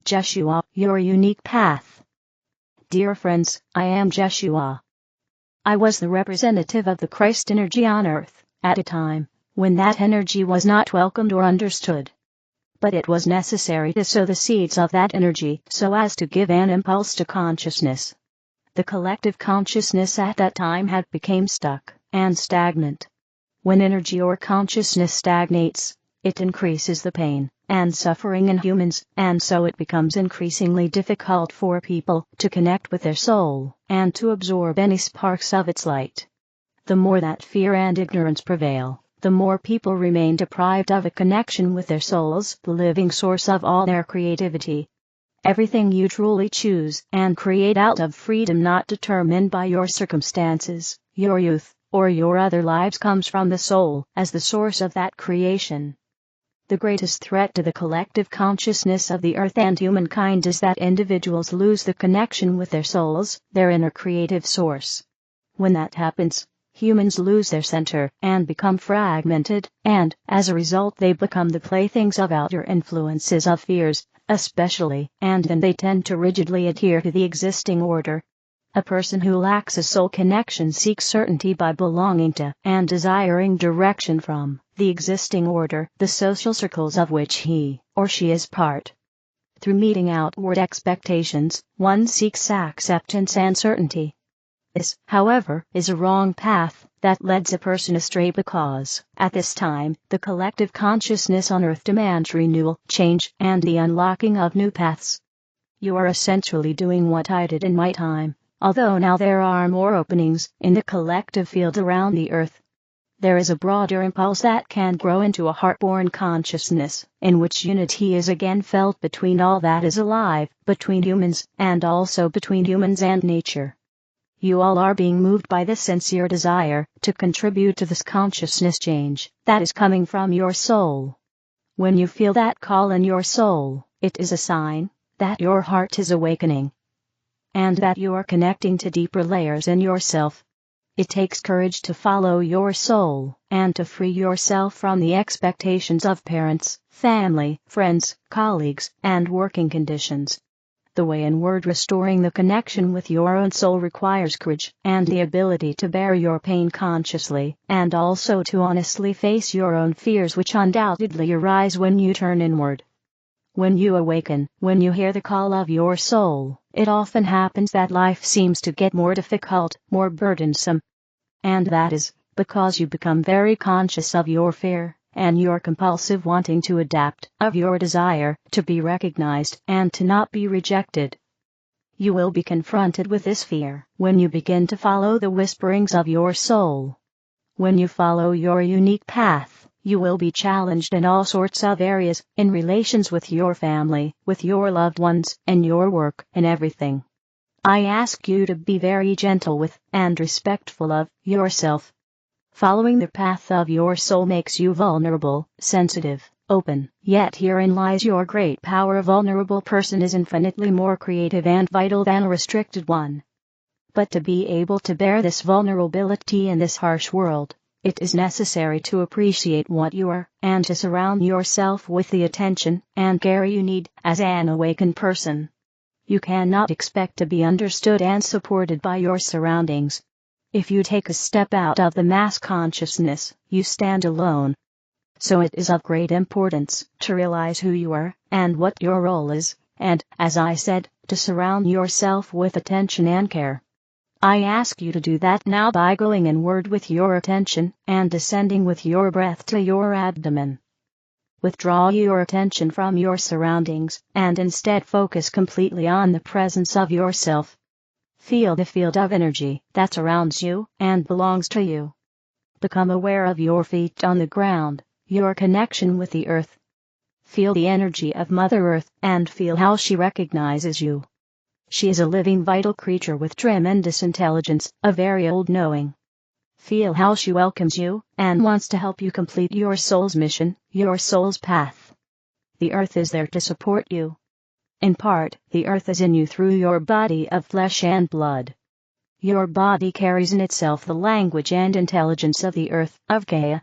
Jeshua, your unique path. Dear friends, I am Jeshua. I was the representative of the Christ energy on earth, at a time when that energy was not welcomed or understood. But it was necessary to sow the seeds of that energy so as to give an impulse to consciousness. The collective consciousness at that time had become stuck and stagnant. When energy or consciousness stagnates, it increases the pain and suffering in humans, and so it becomes increasingly difficult for people to connect with their soul and to absorb any sparks of its light. The more that fear and ignorance prevail, the more people remain deprived of a connection with their souls, the living source of all their creativity. Everything you truly choose and create out of freedom not determined by your circumstances, your youth, or your other lives comes from the soul as the source of that creation. The greatest threat to the collective consciousness of the earth and humankind is that individuals lose the connection with their souls, their inner creative source. When that happens, humans lose their center and become fragmented, and, as a result, they become the playthings of outer influences of fears, especially, and then they tend to rigidly adhere to the existing order. A person who lacks a soul connection seeks certainty by belonging to and desiring direction from the existing order, the social circles of which he or she is part. Through meeting outward expectations, one seeks acceptance and certainty. This, however, is a wrong path that leads a person astray because, at this time, the collective consciousness on earth demands renewal, change, and the unlocking of new paths. You are essentially doing what I did in my time. Although now there are more openings in the collective field around the earth, there is a broader impulse that can grow into a heart-born consciousness, in which unity is again felt between all that is alive, between humans, and also between humans and nature. You all are being moved by this sincere desire to contribute to this consciousness change that is coming from your soul. When you feel that call in your soul, it is a sign that your heart is awakening, and that you are connecting to deeper layers in yourself. It takes courage to follow your soul, and to free yourself from the expectations of parents, family, friends, colleagues, and working conditions. The way inward restoring the connection with your own soul requires courage, and the ability to bear your pain consciously, and also to honestly face your own fears which undoubtedly arise when you turn inward. When you awaken, when you hear the call of your soul, it often happens that life seems to get more difficult, more burdensome. And that is because you become very conscious of your fear, and your compulsive wanting to adapt, of your desire to be recognized and to not be rejected. You will be confronted with this fear when you begin to follow the whisperings of your soul. When you follow your unique path, you will be challenged in all sorts of areas, in relations with your family, with your loved ones, in your work, in everything. I ask you to be very gentle with, and respectful of, yourself. Following the path of your soul makes you vulnerable, sensitive, open, yet herein lies your great power. A vulnerable person is infinitely more creative and vital than a restricted one. But to be able to bear this vulnerability in this harsh world, it is necessary to appreciate what you are, and to surround yourself with the attention and care you need as an awakened person. You cannot expect to be understood and supported by your surroundings. If you take a step out of the mass consciousness, you stand alone. So it is of great importance to realize who you are and what your role is, and, as I said, to surround yourself with attention and care. I ask you to do that now by going inward with your attention and descending with your breath to your abdomen. Withdraw your attention from your surroundings and instead focus completely on the presence of yourself. Feel the field of energy that surrounds you and belongs to you. Become aware of your feet on the ground, your connection with the earth. Feel the energy of Mother Earth and feel how she recognizes you. She is a living vital creature with tremendous intelligence, a very old knowing. Feel how she welcomes you and wants to help you complete your soul's mission, your soul's path. The earth is there to support you. In part, the earth is in you through your body of flesh and blood. Your body carries in itself the language and intelligence of the earth, of Gaia.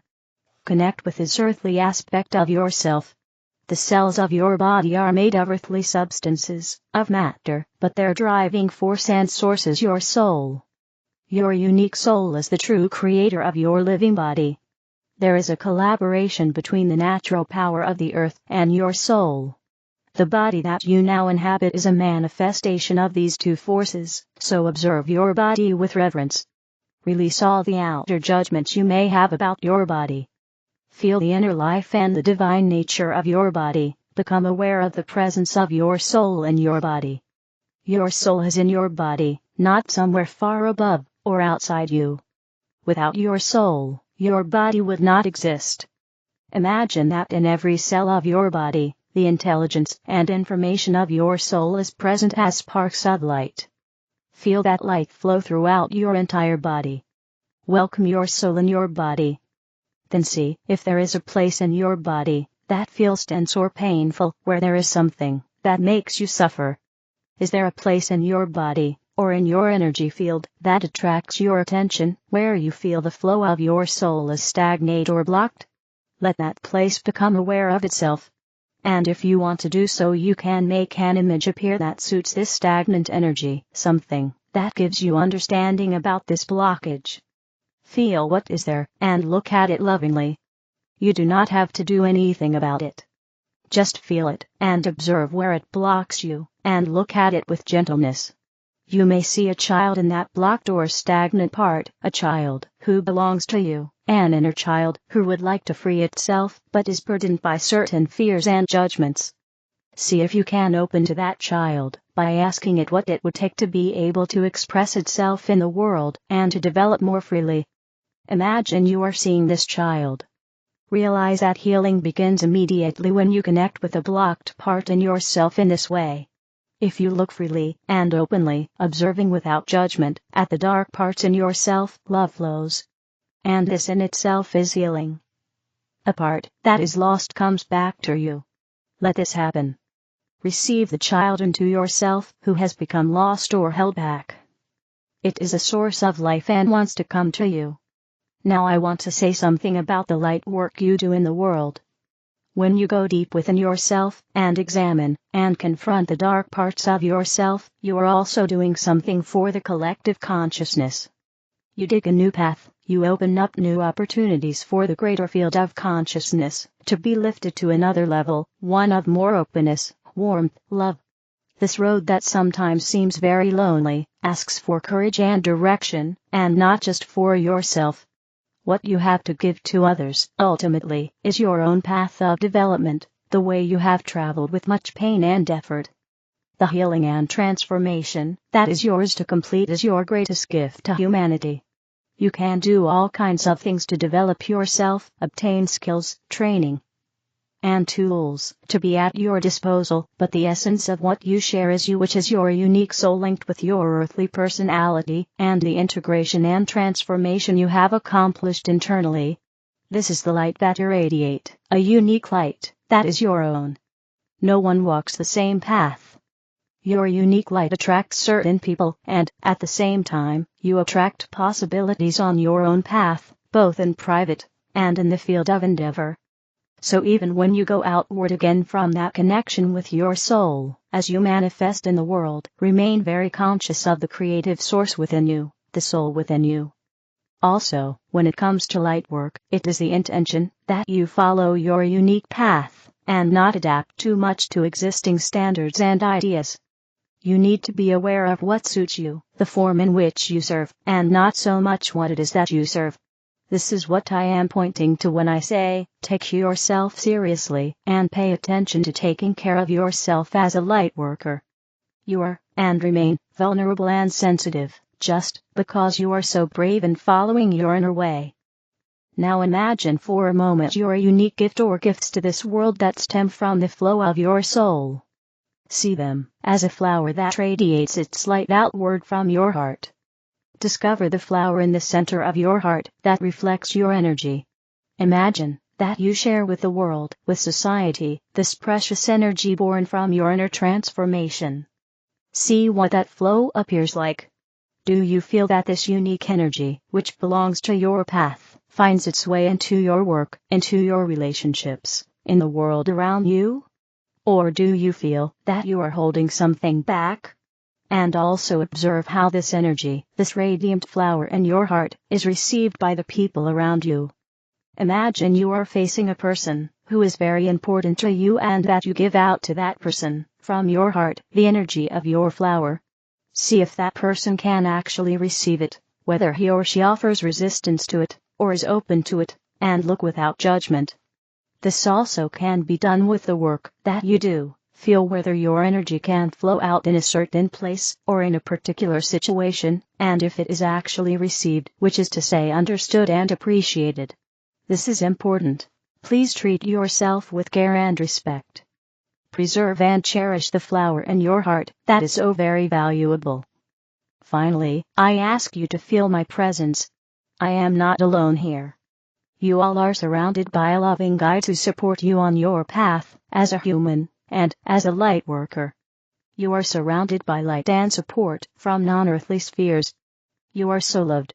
Connect with this earthly aspect of yourself. The cells of your body are made of earthly substances, of matter, but their driving force and source is your soul. Your unique soul is the true creator of your living body. There is a collaboration between the natural power of the earth and your soul. The body that you now inhabit is a manifestation of these two forces, so observe your body with reverence. Release all the outer judgments you may have about your body. Feel the inner life and the divine nature of your body. Become aware of the presence of your soul in your body. Your soul is in your body, not somewhere far above or outside you. Without your soul, your body would not exist. Imagine that in every cell of your body, the intelligence and information of your soul is present as sparks of light. Feel that light flow throughout your entire body. Welcome your soul in your body. Then see if there is a place in your body that feels tense or painful, where there is something that makes you suffer. Is there a place in your body, or in your energy field, that attracts your attention, where you feel the flow of your soul is stagnant or blocked? Let that place become aware of itself. And if you want to do so, you can make an image appear that suits this stagnant energy, something that gives you understanding about this blockage. Feel what is there, and look at it lovingly. You do not have to do anything about it. Just feel it, and observe where it blocks you, and look at it with gentleness. You may see a child in that blocked or stagnant part, a child who belongs to you, an inner child who would like to free itself but is burdened by certain fears and judgments. See if you can open to that child by asking it what it would take to be able to express itself in the world and to develop more freely. Imagine you are seeing this child. Realize that healing begins immediately when you connect with a blocked part in yourself in this way. If you look freely and openly, observing without judgment, at the dark parts in yourself, love flows. And this in itself is healing. A part that is lost comes back to you. Let this happen. Receive the child into yourself who has become lost or held back. It is a source of life and wants to come to you. Now I want to say something about the light work you do in the world. When you go deep within yourself and examine and confront the dark parts of yourself, you are also doing something for the collective consciousness. You dig a new path, you open up new opportunities for the greater field of consciousness to be lifted to another level, one of more openness, warmth, love. This road that sometimes seems very lonely asks for courage and direction, and not just for yourself. What you have to give to others, ultimately, is your own path of development, the way you have traveled with much pain and effort. The healing and transformation that is yours to complete is your greatest gift to humanity. You can do all kinds of things to develop yourself, obtain skills, training, and tools to be at your disposal, but the essence of what you share is you, which is your unique soul linked with your earthly personality, and the integration and transformation you have accomplished internally. This is the light that you radiate, a unique light that is your own. No one walks the same path. Your unique light attracts certain people, and, at the same time, you attract possibilities on your own path, both in private and in the field of endeavor. So even when you go outward again from that connection with your soul, as you manifest in the world, remain very conscious of the creative source within you, the soul within you. Also, when it comes to light work, it is the intention that you follow your unique path, and not adapt too much to existing standards and ideas. You need to be aware of what suits you, the form in which you serve, and not so much what it is that you serve. This is what I am pointing to when I say, take yourself seriously, and pay attention to taking care of yourself as a light worker. You are, and remain, vulnerable and sensitive, just because you are so brave in following your inner way. Now imagine for a moment your unique gift or gifts to this world that stem from the flow of your soul. See them as a flower that radiates its light outward from your heart. Discover the flower in the center of your heart that reflects your energy. Imagine that you share with the world, with society, this precious energy born from your inner transformation. See what that flow appears like. Do you feel that this unique energy, which belongs to your path, finds its way into your work, into your relationships, in the world around you? Or do you feel that you are holding something back? And also observe how this energy, this radiant flower in your heart, is received by the people around you. Imagine you are facing a person who is very important to you and that you give out to that person, from your heart, the energy of your flower. See if that person can actually receive it, whether he or she offers resistance to it, or is open to it, and look without judgment. This also can be done with the work that you do. Feel whether your energy can flow out in a certain place or in a particular situation, and if it is actually received, which is to say understood and appreciated. This is important. Please treat yourself with care and respect. Preserve and cherish the flower in your heart that is so very valuable. Finally, I ask you to feel my presence. I am not alone here. You all are surrounded by loving guides who support you on your path, as a human, and as a light worker. You are surrounded by light and support from non-earthly spheres. You are so loved.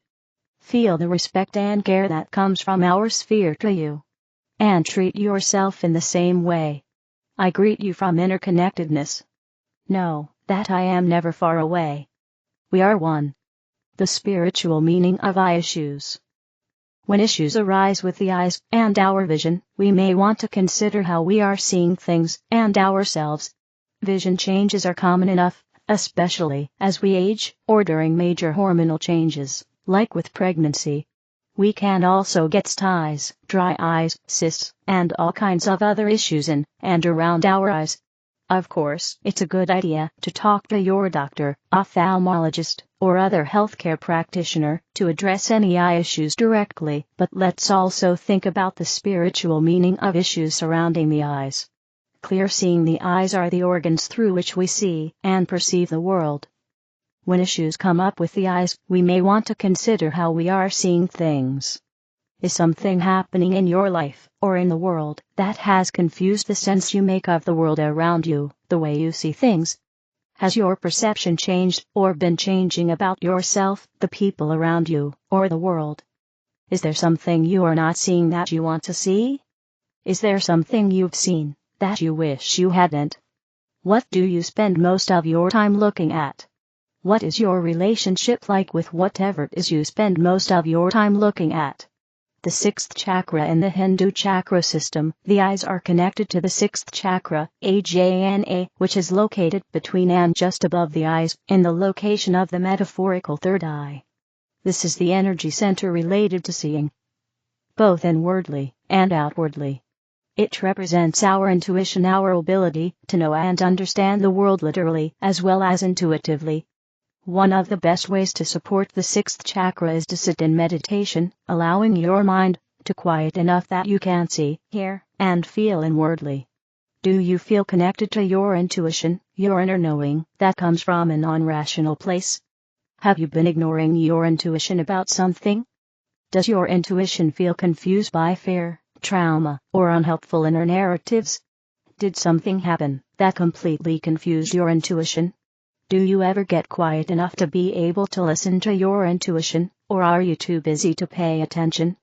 Feel the respect and care that comes from our sphere to you. And treat yourself in the same way. I greet you from interconnectedness. Know that I am never far away. We are one. The spiritual meaning of eye issues. When issues arise with the eyes and our vision, we may want to consider how we are seeing things and ourselves. Vision changes are common enough, especially as we age or during major hormonal changes, like with pregnancy. We can also get styes, dry eyes, cysts, and all kinds of other issues in and around our eyes. Of course, it's a good idea to talk to your doctor, ophthalmologist, or other healthcare practitioner to address any eye issues directly, but let's also think about the spiritual meaning of issues surrounding the eyes. Clear seeing the eyes are the organs through which we see and perceive the world. When issues come up with the eyes, we may want to consider how we are seeing things. Is something happening in your life, or in the world, that has confused the sense you make of the world around you, the way you see things? Has your perception changed, or been changing about yourself, the people around you, or the world? Is there something you are not seeing that you want to see? Is there something you've seen that you wish you hadn't? What do you spend most of your time looking at? What is your relationship like with whatever it is you spend most of your time looking at? The sixth chakra in the Hindu chakra system, the eyes are connected to the sixth chakra, Ajna, which is located between and just above the eyes, in the location of the metaphorical third eye. This is the energy center related to seeing, both inwardly and outwardly. It represents our intuition, our ability to know and understand the world literally as well as intuitively. One of the best ways to support the sixth chakra is to sit in meditation, allowing your mind to quiet enough that you can see, hear, and feel inwardly. Do you feel connected to your intuition, your inner knowing, that comes from a non-rational place? Have you been ignoring your intuition about something? Does your intuition feel confused by fear, trauma, or unhelpful inner narratives? Did something happen that completely confused your intuition? Do you ever get quiet enough to be able to listen to your intuition, or are you too busy to pay attention?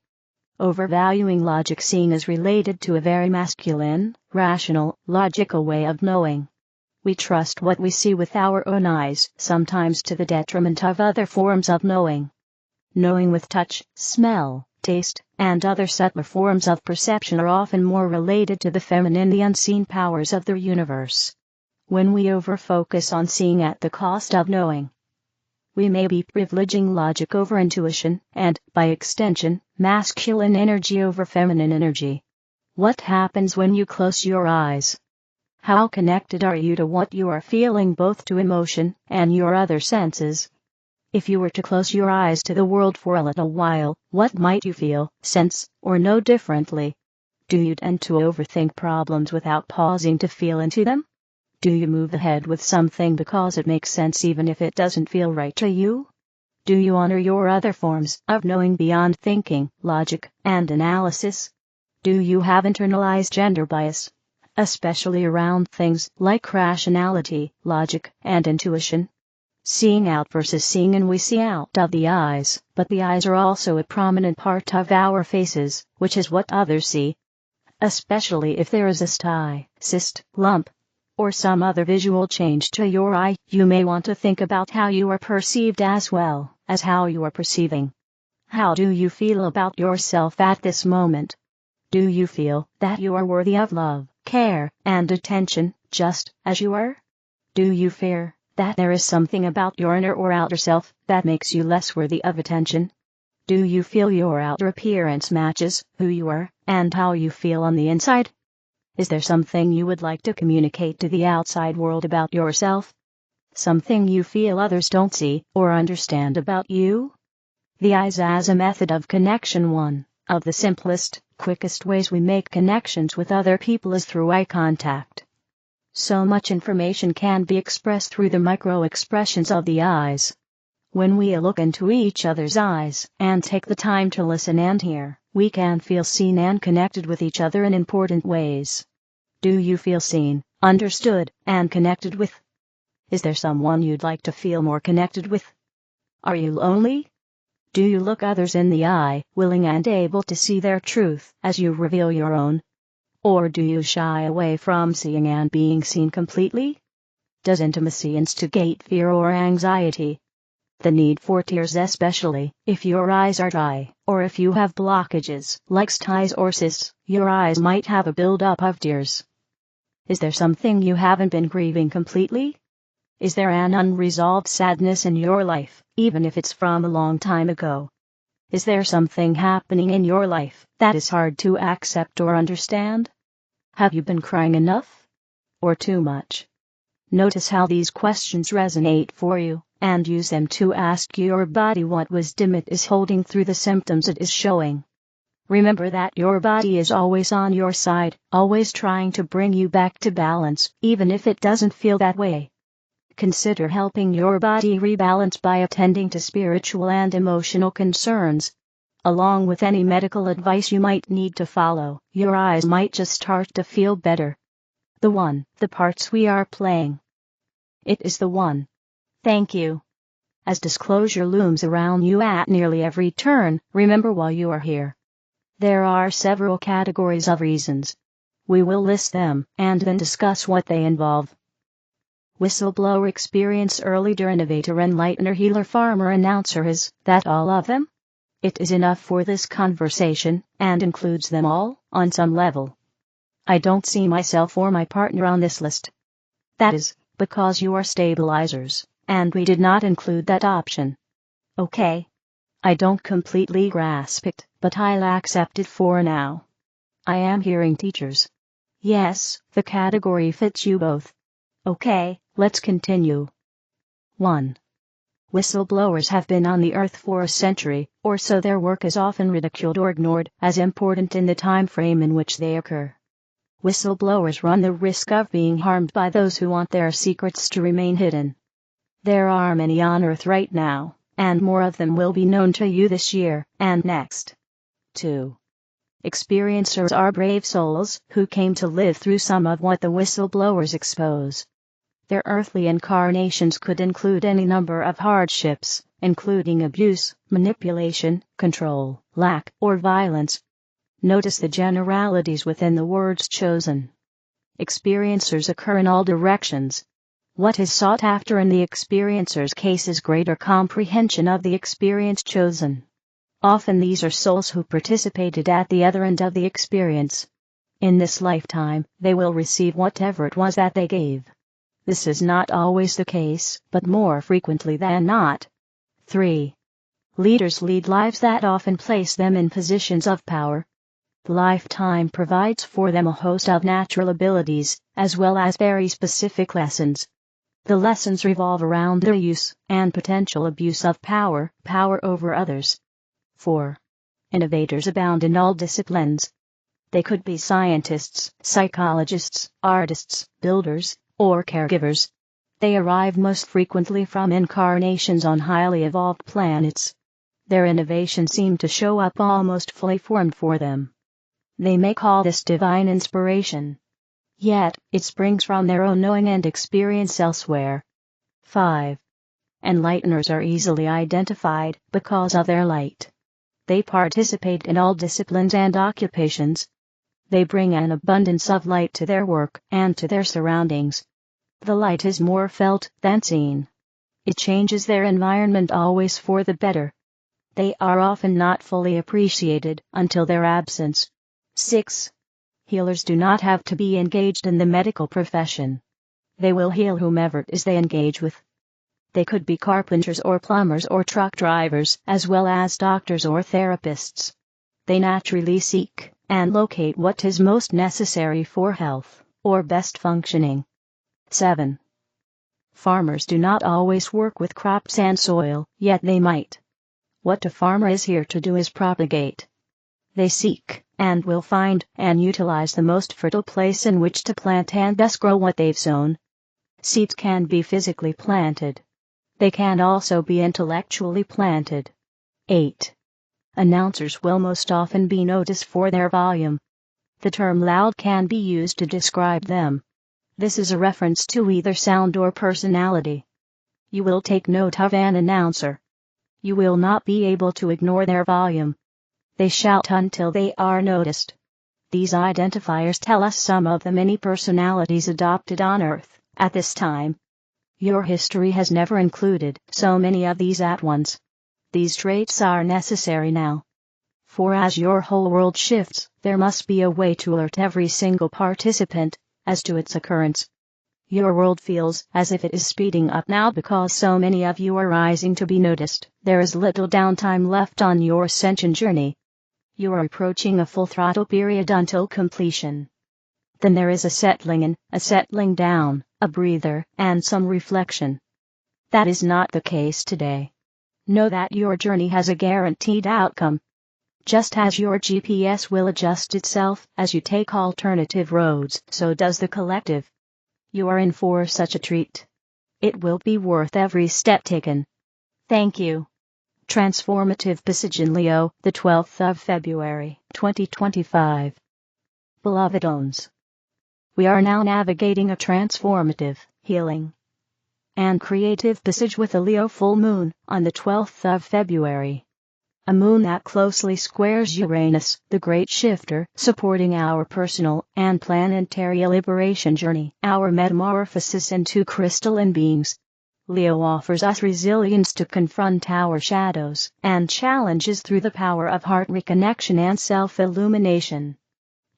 Overvaluing logic seeing is related to a very masculine, rational, logical way of knowing. We trust what we see with our own eyes, sometimes to the detriment of other forms of knowing. Knowing with touch, smell, taste, and other subtler forms of perception are often more related to the feminine, the unseen powers of the universe. When we over-focus on seeing at the cost of knowing, we may be privileging logic over intuition, and, by extension, masculine energy over feminine energy. What happens when you close your eyes? How connected are you to what you are feeling, both to emotion and your other senses? If you were to close your eyes to the world for a little while, what might you feel, sense, or know differently? Do you tend to overthink problems without pausing to feel into them? Do you move ahead with something because it makes sense even if it doesn't feel right to you? Do you honor your other forms of knowing beyond thinking, logic, and analysis? Do you have internalized gender bias, especially around things like rationality, logic, and intuition? Seeing out versus seeing in. We see out of the eyes, but the eyes are also a prominent part of our faces, which is what others see. especially if there is a sty, cyst, lump, or some other visual change to your eye. You may want to think about how you are perceived as well as how you are perceiving. How do you feel about yourself at this moment? Do you feel that you are worthy of love, care, and attention, just as you are? Do you fear that there is something about your inner or outer self that makes you less worthy of attention? Do you feel your outer appearance matches who you are and how you feel on the inside? Is there something you would like to communicate to the outside world about yourself? Something you feel others don't see or understand about you? The eyes as a method of connection. One of the simplest, quickest ways we make connections with other people is through eye contact. So much information can be expressed through the micro-expressions of the eyes. When we look into each other's eyes and take the time to listen and hear, we can feel seen and connected with each other in important ways. Do you feel seen, understood, and connected with? Is there someone you'd like to feel more connected with? Are you lonely? Do you look others in the eye, willing and able to see their truth as you reveal your own? Or do you shy away from seeing and being seen completely? Does intimacy instigate fear or anxiety? The need for tears, especially if your eyes are dry, or if you have blockages like styes or cysts, your eyes might have a buildup of tears. Is there something you haven't been grieving completely? Is there an unresolved sadness in your life, even if it's from a long time ago? Is there something happening in your life that is hard to accept or understand? Have you been crying enough? Or too much? Notice how these questions resonate for you, and use them to ask your body what wisdom it is holding through the symptoms it is showing. Remember that your body is always on your side, always trying to bring you back to balance, even if it doesn't feel that way. Consider helping your body rebalance by attending to spiritual and emotional concerns. Along with any medical advice you might need to follow, your eyes might just start to feel better. The parts we are playing. It is the one. Thank you. As disclosure looms around you at nearly every turn, remember why you are here. There are several categories of reasons. We will list them, and then discuss what they involve. Whistleblower, experiencer, leader, innovator, enlightener, healer, farmer, announcer. Is that all of them? It is enough for this conversation, and includes them all, on some level. I don't see myself or my partner on this list. That is because you are stabilizers, and we did not include that option. Okay. I don't completely grasp it, but I'll accept it for now. I am hearing teachers. Yes, the category fits you both. Okay, let's continue. 1. Whistleblowers have been on the earth for a century, or so. Their work is often ridiculed or ignored as important in the time frame in which they occur. Whistleblowers run the risk of being harmed by those who want their secrets to remain hidden. There are many on earth right now, and more of them will be known to you this year and next. 2. Experiencers are brave souls who came to live through some of what the whistleblowers expose. Their earthly incarnations could include any number of hardships, including abuse, manipulation, control, lack, or violence. Notice the generalities within the words chosen. Experiencers occur in all directions. What is sought after in the experiencer's case is greater comprehension of the experience chosen. Often these are souls who participated at the other end of the experience. In this lifetime, they will receive whatever it was that they gave. This is not always the case, but more frequently than not. 3. Leaders lead lives that often place them in positions of power. The lifetime provides for them a host of natural abilities, as well as very specific lessons. The lessons revolve around their use and potential abuse of power over others. 4. Innovators abound in all disciplines. They could be scientists, psychologists, artists, builders, or caregivers. They arrive most frequently from incarnations on highly evolved planets. Their innovations seem to show up almost fully formed for them. They may call this divine inspiration. Yet, it springs from their own knowing and experience elsewhere. 5. Enlighteners are easily identified because of their light. They participate in all disciplines and occupations. They bring an abundance of light to their work and to their surroundings. The light is more felt than seen. It changes their environment always for the better. They are often not fully appreciated until their absence. 6. Healers do not have to be engaged in the medical profession. They will heal whomever it is they engage with. They could be carpenters or plumbers or truck drivers, as well as doctors or therapists. They naturally seek and locate what is most necessary for health or best functioning. 7. Farmers do not always work with crops and soil, yet they might. What a farmer is here to do is propagate. They seek and will find and utilize the most fertile place in which to plant and thus grow what they've sown. Seeds can be physically planted. They can also be intellectually planted. 8. Announcers will most often be noticed for their volume. The term loud can be used to describe them. This is a reference to either sound or personality. You will take note of an announcer. You will not be able to ignore their volume. They shout until they are noticed. These identifiers tell us some of the many personalities adopted on Earth at this time. Your history has never included so many of these at once. These traits are necessary now. For as your whole world shifts, there must be a way to alert every single participant as to its occurrence. Your world feels as if it is speeding up now because so many of you are rising to be noticed. There is little downtime left on your ascension journey. You are approaching a full throttle period until completion. Then there is a settling in, a settling down, a breather, and some reflection. That is not the case today. Know that your journey has a guaranteed outcome. Just as your GPS will adjust itself as you take alternative roads, so does the collective. You are in for such a treat. It will be worth every step taken. Thank you. Transformative passage in Leo, the 12th of February, 2025. Beloved ones, we are now navigating a transformative, healing, and creative passage with a Leo full moon on the 12th of February. A moon that closely squares Uranus, the great shifter, supporting our personal and planetary liberation journey, our metamorphosis into crystalline beings. Leo offers us resilience to confront our shadows and challenges through the power of heart reconnection and self-illumination.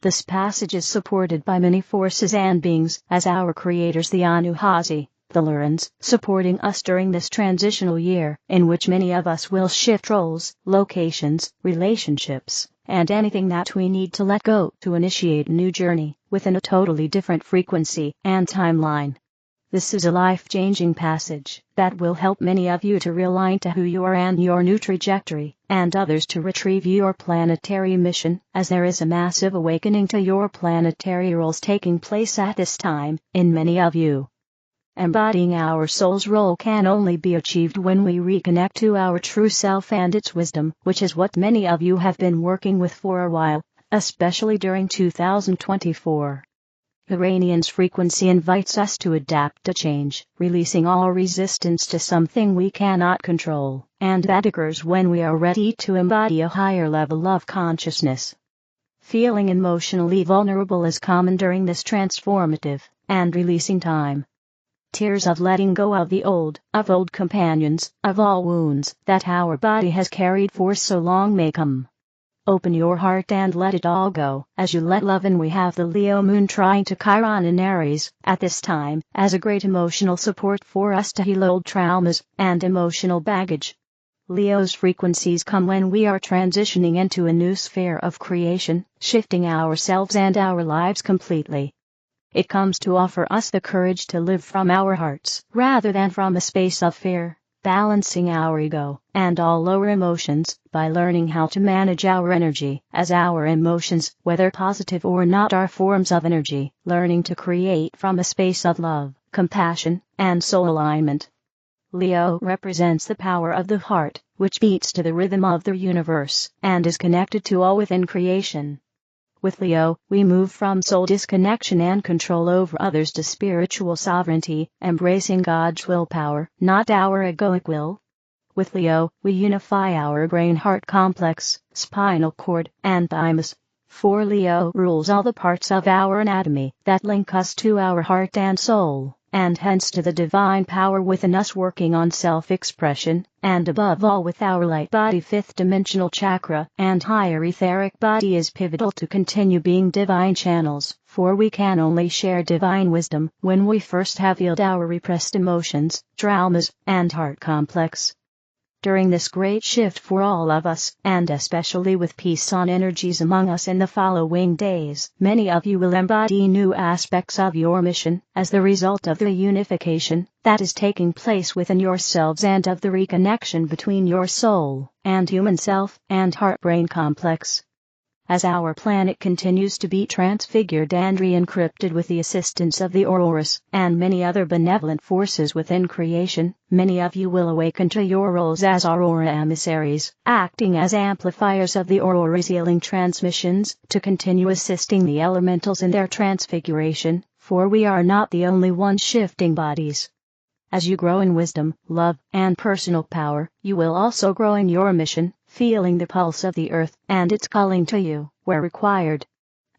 This passage is supported by many forces and beings, as our creators the Anunnaki, the Lurans, supporting us during this transitional year, in which many of us will shift roles, locations, relationships, and anything that we need to let go to initiate a new journey, within a totally different frequency and timeline. This is a life-changing passage that will help many of you to realign to who you are and your new trajectory, and others to retrieve your planetary mission, as there is a massive awakening to your planetary roles taking place at this time, in many of you. Embodying our soul's role can only be achieved when we reconnect to our true self and its wisdom, which is what many of you have been working with for a while, especially during 2024. Uranian's frequency invites us to adapt to change, releasing all resistance to something we cannot control, and that occurs when we are ready to embody a higher level of consciousness. Feeling emotionally vulnerable is common during this transformative and releasing time. Tears of letting go of the old, of old companions, of all wounds that our body has carried for so long may come. Open your heart and let it all go, as you let love in. We have the Leo moon trying to Chiron in Aries, at this time, as a great emotional support for us to heal old traumas and emotional baggage. Leo's frequencies come when we are transitioning into a new sphere of creation, shifting ourselves and our lives completely. It comes to offer us the courage to live from our hearts, rather than from a space of fear, balancing our ego and all lower emotions by learning how to manage our energy, as our emotions, whether positive or not, are forms of energy, learning to create from a space of love, compassion, and soul alignment. Leo represents the power of the heart, which beats to the rhythm of the universe and is connected to all within creation. With Leo, we move from soul disconnection and control over others to spiritual sovereignty, embracing God's willpower, not our egoic will. With Leo, we unify our brain-heart complex, spinal cord, and thymus, For Leo rules all the parts of our anatomy that link us to our heart and soul, and hence to the divine power within us working on self-expression, and above all with our light body fifth dimensional chakra and higher etheric body is pivotal to continue being divine channels, for we can only share divine wisdom when we first have healed our repressed emotions, traumas, and heart complex. During this great shift for all of us, and especially with peace on energies among us in the following days, many of you will embody new aspects of your mission, as the result of the unification that is taking place within yourselves and of the reconnection between your soul and human self and heart-brain complex. As our planet continues to be transfigured and re-encrypted with the assistance of the Auroras and many other benevolent forces within creation, many of you will awaken to your roles as Aurora emissaries, acting as amplifiers of the Aurora's healing transmissions, to continue assisting the elementals in their transfiguration, for we are not the only ones shifting bodies. As you grow in wisdom, love, and personal power, you will also grow in your mission, feeling the pulse of the earth and its calling to you, where required.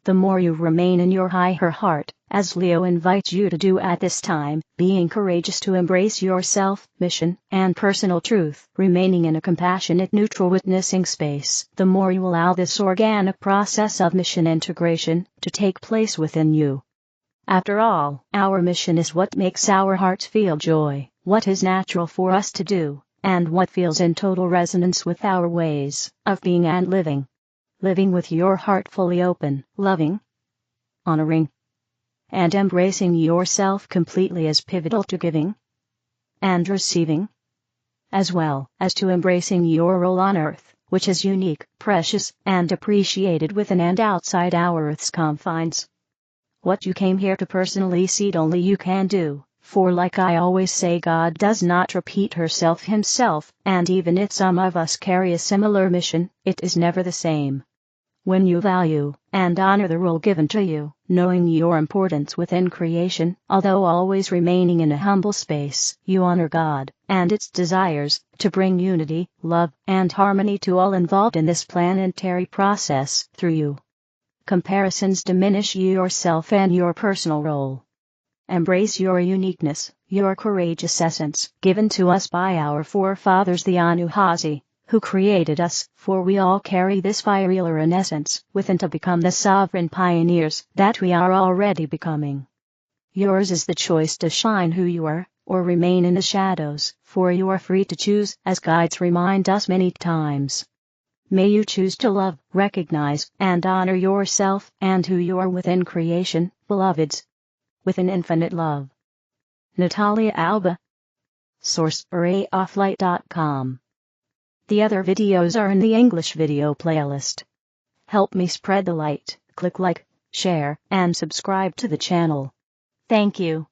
The more you remain in your higher heart, as Leo invites you to do at this time, being courageous to embrace yourself, mission, and personal truth, remaining in a compassionate neutral witnessing space, the more you allow this organic process of mission integration to take place within you. After all, our mission is what makes our hearts feel joy, what is natural for us to do, and what feels in total resonance with our ways of being and living. Living with your heart fully open, loving, honoring, and embracing yourself completely is pivotal to giving and receiving, as well as to embracing your role on Earth, which is unique, precious, and appreciated within and outside our Earth's confines. What you came here to personally seed only you can do, for like I always say, God does not repeat herself himself, and even if some of us carry a similar mission, it is never the same. When you value and honor the role given to you, knowing your importance within creation, although always remaining in a humble space, you honor God and its desires to bring unity, love, and harmony to all involved in this planetary process through you. Comparisons diminish yourself and your personal role. Embrace your uniqueness, your courageous essence, given to us by our forefathers the Anunnaki, who created us, for we all carry this fiery essence within to become the sovereign pioneers that we are already becoming. Yours is the choice to shine who you are, or remain in the shadows, for you are free to choose, as guides remind us many times. May you choose to love, recognize, and honor yourself and who you are within creation, beloveds. With an infinite love. Natalia, Alba. Source: arrayoflight.com. The other videos are in the English video playlist. Help me spread the light. Click like, share, and subscribe to the channel. Thank you.